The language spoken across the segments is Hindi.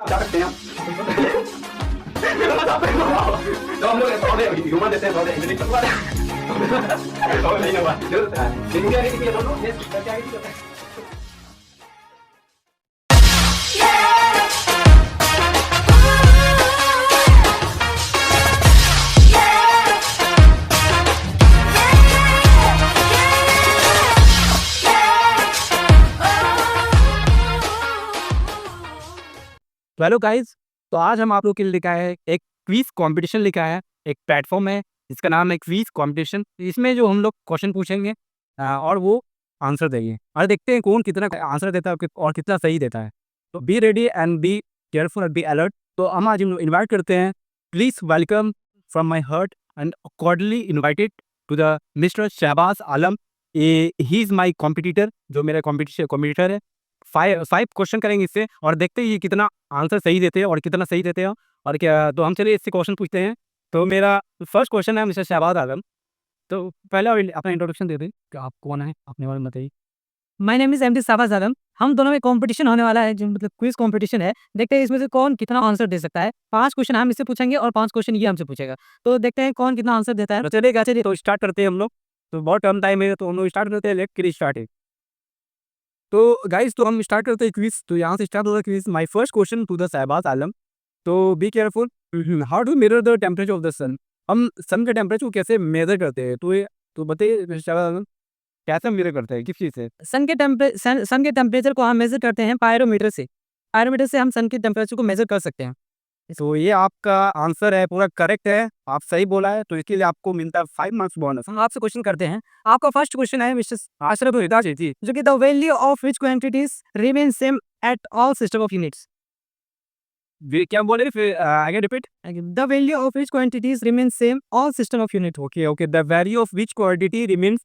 जा सकते हैं हम। तो हम लोग ह्यूमन जैसे इंटरनेट नहीं होगा लेकिन क्या है कि ये दोनों ये क्या है कि तो हेलो गाइस, तो आज हम आप लोग के लिए लेके आए हैं एक क्विज़ कॉम्पिटिशन लेके आए हैं। एक प्लेटफ़ॉर्म है जिसका नाम है क्विज़ कॉम्पिटिशन। इसमें जो हम लोग क्वेश्चन पूछेंगे और वो आंसर देंगे और देखते हैं कौन कितना आंसर देता है और कितना सही देता है। तो be ready and be careful and be alert. तो हम आज इनवाइट करते हैं, please welcome from my heart and cordially invited to the mister Shahbaz Alam. He is my competitor, जो मेरा कॉम्पिटिटर है। 5 क्वेश्चन करेंगे इससे और देखते हैं ये कितना आंसर सही देते हैं और कितना सही देते हैं और क्या। तो हम चलिए इससे क्वेश्चन पूछते हैं। तो मेरा फर्स्ट क्वेश्चन है मिस्टर शहबाज आलम। तो पहले अपना इंट्रोडक्शन दे दें कि आप कौन है, अपने बारे में बताइए। My name is MD Shahbaz Alam. हम दोनों में कॉम्पिटिशन होने वाला है, जो मतलब क्विज़ कॉम्पिटिशन है। देखते हैं इसमें से कौन कितना आंसर दे सकता है। 5 क्वेश्चन हम इससे पूछेंगे और 5 क्वेश्चन ये हमसे पूछेगा। तो देखते हैं कौन कितना आंसर देता है। तो चलिए तो स्टार्ट करते हैं हम लोग। तो बहुत कम टाइम है तो हम लोग स्टार्ट करते हैं। लेट करिए स्टार्ट है। तो गाइस, तो हम स्टार्ट करते हैं क्विज़। तो यहाँ से स्टार्ट होगा quiz. My first question to the Shahbaz Alam. तो be careful. How to measure the temperature of the sun? हम सन के टेम्परेचर को कैसे मेजर करते हैं? तो बताइए मिस्टर शहबाज आलम, कैसे मेजर करते हैं, किस चीज़ से? सन के टेम्परेचर को हम मेज़र करते हैं पायरोमीटर से। पायरोमीटर से हम सन के टेम्परेचर को मेज़र कर सकते हैं। तो ये आपका आंसर है, पूरा करेक्ट है, आप सही बोला है। तो इसके लिए आपको मिलता है 5 मार्क्स बोनस। हम आपसे क्वेश्चन करते हैं। आपका फर्स्ट क्वेश्चन है मिस्टर, आश्रय तो हिता चाहिए। जो कि the value of which quantities remain same at all system of units. क्या बोले फिर आगे repeat. The value of which quantities remain same all system of unit. Okay okay, the value of which quantity remains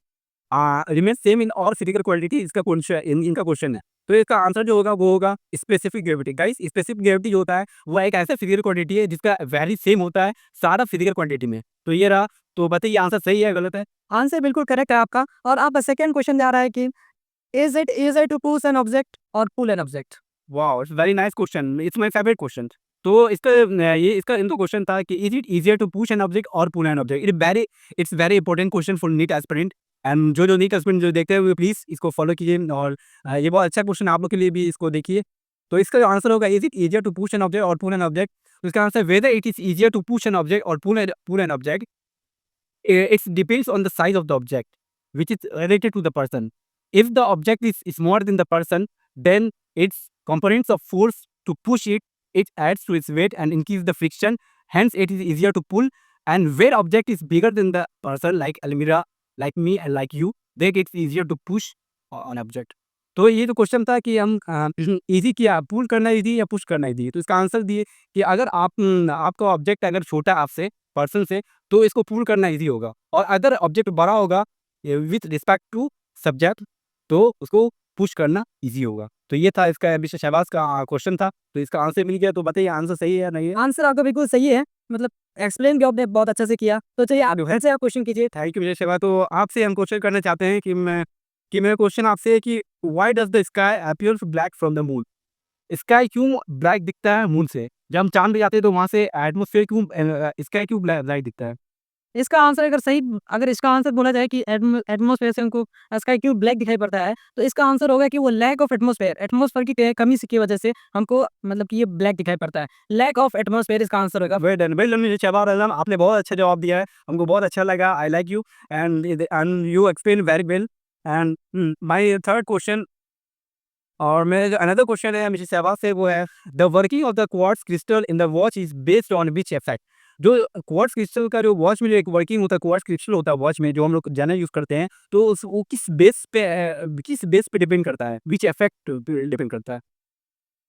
same in all physical quantity, इसका क्वेश्चन इनका क्वेश्चन है। तो इसका आंसर जो होगा वो होगा specific gravity. Guys, specific gravity जो होता है वो एक ऐसा फिजिकल क्वांटिटी है जिसका वैल्यू सेम होता है सारा फिजिकल क्वांटिटी में। तो ये रहा। तो बताइए आंसर सही है गलत है? आंसर बिल्कुल करेक्ट है आपका। और आपका सेकंड क्वेश्चन जा रहा है कि is it easy to push an object or pull an object. Wow, it's very nice question, it's my favourite question. तो इसका इनको क्वेश्चन था कि is it easier to push an object or pull an object? It's very important question for NEET aspirant. And जो नीट एस्पिरेंट जो देखते हुए प्लीज इसको फॉलो कीजिए। और ये बहुत अच्छा क्वेश्चन है आप लोग के लिए भी, इसको देखिए। तो इसका जो आंसर होगा, is it easier to push an object or pull an object? तो इसका answer, whether it is easier to push an object or pull an object, it depends on the size of the object, which is related to the person. If the object is smaller than the person, then its components of force to push it, it adds to its weight and increase the friction. Hence, it is easier to pull. And where object is bigger than the person, like Almira, like me, and like you, then it's easier to push on object. तो ये तो क्वेश्चन था कि हम इजी किया, पुल करना इजी या पुश करना इजी। तो इसका आंसर दिए कि अगर आपका ऑब्जेक्ट अगर छोटा है आपसे, पर्सन से, तो इसको पुल करना ईज़ी होगा। और अगर ऑब्जेक्ट बड़ा होगा विथ रिस्पेक्ट टू सब्जेक्ट, तो उसको पुश करना ईज़ी होगा। तो ये था इसका मिस्टर शहबाज का क्वेश्चन था। तो इसका आंसर मिल गया। तो बताइए आंसर सही है या नहीं है? आंसर आपका बिल्कुल सही है। मतलब एक्सप्लेन भी आपने बहुत अच्छे से किया। तो चलिए आप फिर से आप क्वेश्चन कीजिए। Thank you mister Shahbaz. तो आपसे हम क्वेश्चन करना चाहते हैं कि मेरा क्वेश्चन आपसे है कि why does the sky appears black from the moon? Sky क्यों ब्लैक दिखता है मून से? जब हम चाँद पे जाते हैं तो वहाँ से एटमॉस्फेयर क्यों स्काई क्यों ब्लैक दिखता है? इसका आंसर अगर इसका आंसर बोला जाए कि एटमॉस्फेयर से हमको स्काई क्यों ब्लैक दिखाई पड़ता है, तो इसका आंसर होगा कि वो लैक ऑफ एटमॉस्फेयर की कमी की वजह से हमको मतलब कि ये ब्लैक दिखाई पड़ता है। लैक ऑफ एटमॉस्फेयर इसका आंसर होगा। वेल डन मिस्टर शहबाज आलम, आपने बहुत अच्छा जवाब दिया है, हमको बहुत अच्छा लगा। I like you and you explain very well. And my third question, और मेरा जो अनदर क्वेश्चन है मिस्टर शहबाज से, वो है the working of the quartz crystal in the watch is based on which effect? जो क्वार्ट्ज क्रिस्टल का जो वॉच में जो एक वर्किंग होता है, क्वार्ट्ज क्रिस्टल होता है वॉच में जो हम लोग जनरल यूज करते हैं, तो वो किस बेस पे डिपेंड करता है? विच इफेक्ट पे डिपेंड करता है?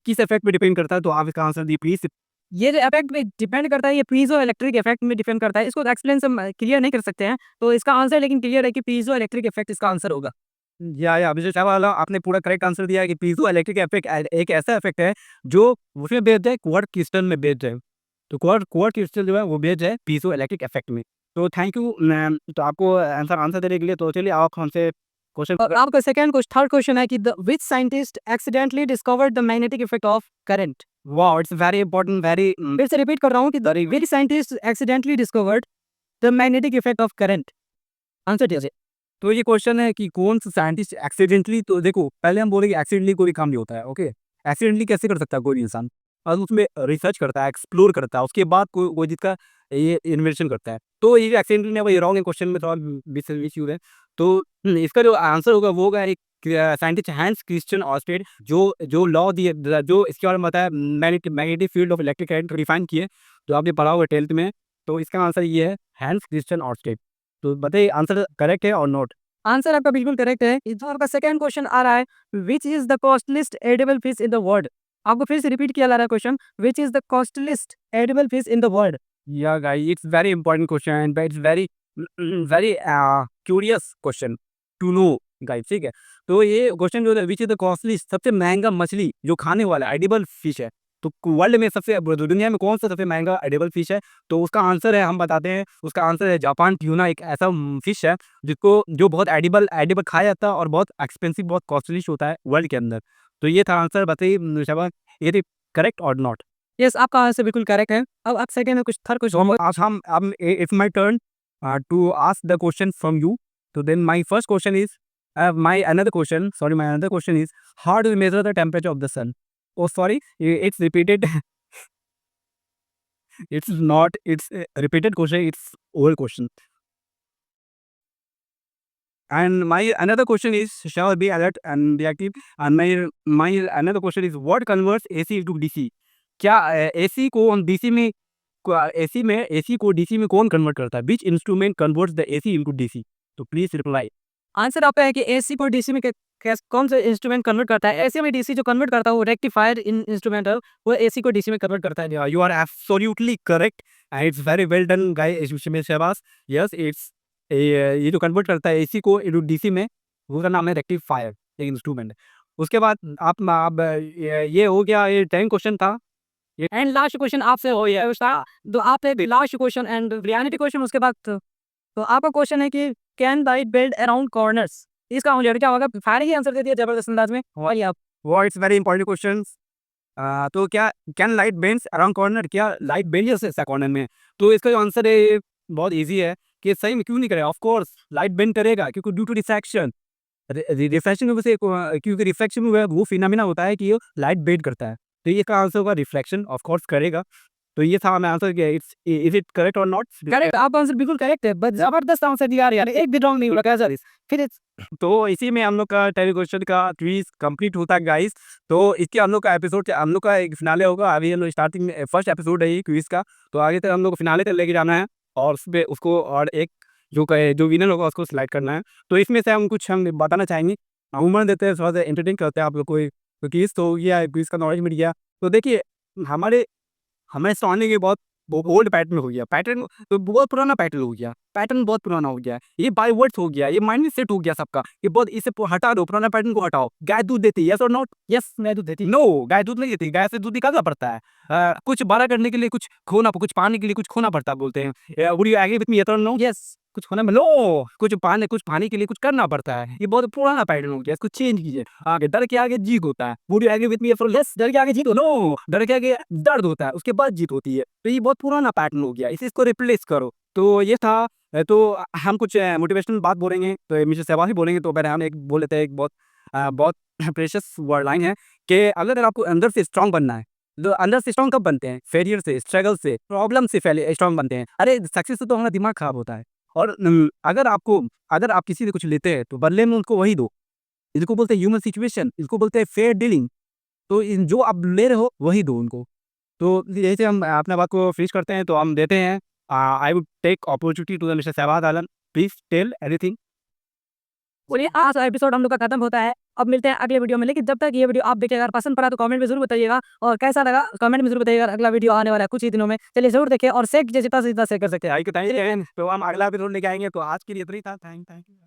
किस इफेक्ट पे डिपेंड करता है? तो आप इसका आंसर दिए प्लीज। ये जो इफेक्ट में डिपेंड करता है, ये पीजो इलेक्ट्रिक इफेक्ट में डिपेंड करता है। इसको एक्सप्लेन से हम क्लियर नहीं कर सकते हैं। तो इसका आंसर लेकिन क्लियर है कि पीजो इलेक्ट्रिक इफेक्ट इसका आंसर होगा। या मिस्टर शहबाज आलम, आपने पूरा करेक्ट आंसर दिया है कि पीजो इलेक्ट्रिक इफेक्ट एक ऐसा इफेक्ट है जो उसमें बेस्ड है, क्वार्ट्ज क्रिस्टल में बेस्ड है। तो क्वार्ट्ज क्रिस्टल जो है वो बेस्ड है पीजो इलेक्ट्रिक इफेक्ट में। तो थैंक यू मैम, तो आपको आंसर देने के लिए। तो चलिए आप हमसे क्वेश्चन। और आपका थर्ड क्वेश्चन है कि the which scientist accidentally discovered the magnetic effect of current. Wow, it's very important, very फिर से रिपीट कर रहा हूँ कि which scientist accidentally discovered the magnetic effect of current? Answer दीजिए। तो ये क्वेश्चन है कि कौन सा साइंटिस्ट एक्सीडेंटली, तो देखो पहले हम बोलेंगे एक्सीडेंटली कोई काम नहीं होता है, ओके। एक्सीडेंटली कैसे कर सकता है कोई इंसान? और उसमें रिसर्च करता है, एक्सप्लोर करता है, उसके बाद कोई जिसका ये इन्वेंशन करता है। तो ये एक्सीडेंटली नहीं, वही रॉन्ग है, क्वेश्चन में थोड़ा मिस यूज है। तो इसका जो आंसर होगा वो होगा एक साइंटिस्ट हैंस क्रिश्चियन ऑर्स्टेड, जो लॉ दिए, जो इसके बारे में बताया, magnetic field of electric current define किए, जो आपने पढ़ा होगा 12th में। तो इसका आंसर ये है, हैंस क्रिश्चियन ऑर्स्टेड। तो बताइए आंसर करेक्ट है और नॉट? आंसर आपका बिल्कुल करेक्ट है। इस बार आपका सेकंड क्वेश्चन आ रहा है, which is the costliest edible fish in the world? आपको फिर से रिपीट किया जा रहा है question, which is the costliest edible fish in the world? Yeah, guys, it's very important question, but it's very very curious question to know, guys, ठीक है। तो ये क्वेश्चन जो है, विच इज द कॉस्टली, सबसे महंगा मछली जो खाने वाला एडिबल फिश है, तो वर्ल्ड में सबसे, दुनिया में कौन सा सबसे महंगा एडिबल फिश है? तो उसका आंसर है, हम बताते हैं, उसका आंसर है जापान ट्यूना। एक ऐसा फिश है जो बहुत एडिबल एडिबल खाया जाता है और बहुत एक्सपेंसिव, बहुत कॉस्टली होता है वर्ल्ड के अंदर। तो ये था आंसर, बताइए शबाज, ये करेक्ट और नॉट? यस, आपका आंसर बिल्कुल करेक्ट है। अब आप सेकंड में कुछ थर्ड क्वेश्चन। आज हम अब it's my turn to ask the question from you. So then my first question is, my another question is, how do we measure the temperature of the sun? Oh, sorry, it's repeated. It's not. It's a repeated question. It's old question. And my another question is, shall be alert and reactive. And my another question is, what converts AC into DC? क्या AC को हम DC में, AC को DC में कौन कन्वर्ट करता है? Which instrument converts the AC into DC? तो प्लीज रिप्लाई। आंसर आपका है कि एसी को डीसी में कौन सा इंस्ट्रूमेंट कन्वर्ट करता है? एसी में डीसी जो कन्वर्ट करता है वो रेक्टिफायर इंस्ट्रूमेंट है, वो एसी को डीसी में कन्वर्ट करता है। You are absolutely correct and it's very well done, guys. Shahbaz, yes, it's ये जो कन्वर्ट करता है AC को इनटू DC में, उसका नाम है रेक्टिफायर, एक इंस्ट्रूमेंट है। उसके बाद आप ये हो गया, ये 10 क्वेश्चन था। एंड लास्ट क्वेश्चन आपसे हो गया तो आप last question and reality question उसके बाद। तो आपका क्वेश्चन है कि can light build around corners? इसका मुझे क्या होगा? सारे ही आंसर दे दिया जबरदस्त अंदाज में। वही आप वो इट्स वेरी इंपॉर्टेंट क्वेश्चन। तो क्या can light bends around corner, क्या लाइट बेंड जा सकता है कॉर्नर में? तो इसका जो आंसर है ये बहुत इजी है कि सही में क्यों नहीं करेगा। ऑफ कोर्स लाइट बेंड करेगा, क्योंकि ड्यू टू रिफ्रैक्शन, रिफ्रैक्शन में से क्योंकि रिफ्रैक्शन में वो फिनोमेना होता है कि ये लाइट बेंड करता है। तो ये का आंसर होगा रिफ्लेक्शन, ऑफ कोर्स करेगा। तो ये था मैं आंसर किया। इट्स इज इट करेक्ट और नॉट? करेक्ट, आपका आंसर बिल्कुल करेक्ट है, बस जबरदस्त आंसर दिया यार, एक भी रॉन्ग नहीं हुआ कैसा इस फिर तो इसी में हम लोग का 10 क्वेश्चन का क्विज कंप्लीट होता है, गाइस। तो इसके हम लोग का एपिसोड, हम लोग का एक फिनाले होगा। अभी हम लोग स्टार्टिंग में फर्स्ट एपिसोड है ये क्विज का, तो आगे तक हम लोग को फिनाले तक लेके जाना है और उसपे उसको और एक जो विनर होगा उसको सिलेक्ट करना है। तो इसमें से हम बताना चाहेंगे, उम्र देते हैं, थोड़ा सा एंटरटेन करते हैं आप लोग को क्विज। तो ये क्विज का नॉलेज मिल गया। तो देखिए हमारे स्टॉर्निंग के बहुत ओल्ड पैटर्न हो गया, पैटर्न तो बहुत पुराना पैटर्न हो गया, पैटर्न बहुत पुराना हो गया। ये बाय वर्ड्स हो गया, ये माइंड सेट हो गया सबका, ये बहुत, इसे हटा दो, पुराना पैटर्न को हटाओ। गाय दूध देती है, यस और नॉट? यस, मैं दूध देती। नो, गाय दूध नहीं देती, गाय से दूध निकालना पड़ता है। कुछ बड़ा करने के लिए कुछ कुछ पाने के लिए कुछ खोना पड़ता है, बोलते हैं। Would you agree with me, yes और नो? यस, कुछ होना नो, कुछ पाने के लिए कुछ करना पड़ता है। ये बहुत पुराना पैटर्न हो गया, इसको चेंज कीजिए। आगे डर के आगे जीत होता है। Would you agree with me? Yes, डर के आगे जीत हो। नो, डर के आगे दर्द होता है, उसके बाद जीत होती है। तो ये बहुत पुराना पैटर्न हो गया, इसको रिप्लेस करो। तो ये था। तो हम कुछ मोटिवेशनल बात बोलेंगे, तो मिस्टर सहवाग ही बोलेंगे। तो पहले हम एक बोल लेते हैं, एक बहुत प्रेशियस वर्ड लाइन है कि अगर आपको अंदर से स्ट्रांग बनना है, तो अंदर से स्ट्रांग कब बनते हैं? फेलियर से, स्ट्रगल से, प्रॉब्लम से स्ट्रांग बनते हैं। अरे सक्सेस से तो हमारा दिमाग खराब होता है। और अगर आप किसी से कुछ लेते हैं तो बदले में उनको वही दो। इसको बोलते हैं ह्यूमन सिचुएशन, इसको बोलते हैं फेयर डीलिंग। तो जो आप ले रहे हो वही दो उनको। तो जैसे हम अपने बात को फिनिश करते हैं, तो हम देते हैं, I would take opportunity to the mister Shahbaz Alam, please tell anything. बोलिए, आज एपिसोड हम लोग का खत्म होता है। अब मिलते हैं अगले वीडियो में, लेकिन जब तक ये वीडियो आप देखिए, अगर पसंद पड़ा तो कमेंट में जरूर बताइएगा, और कैसा लगा कमेंट में जरूर बताइएगा। अगला वीडियो आने वाला है कुछ ही दिनों में, चलिए जरूर देखिए और शेयर कीजिए, जितना से जितना शेयर कर सकते हैं। तो हम अगला एपिसोड लेके आएंगे। तो आज के लिए इतना ही था। Thank you.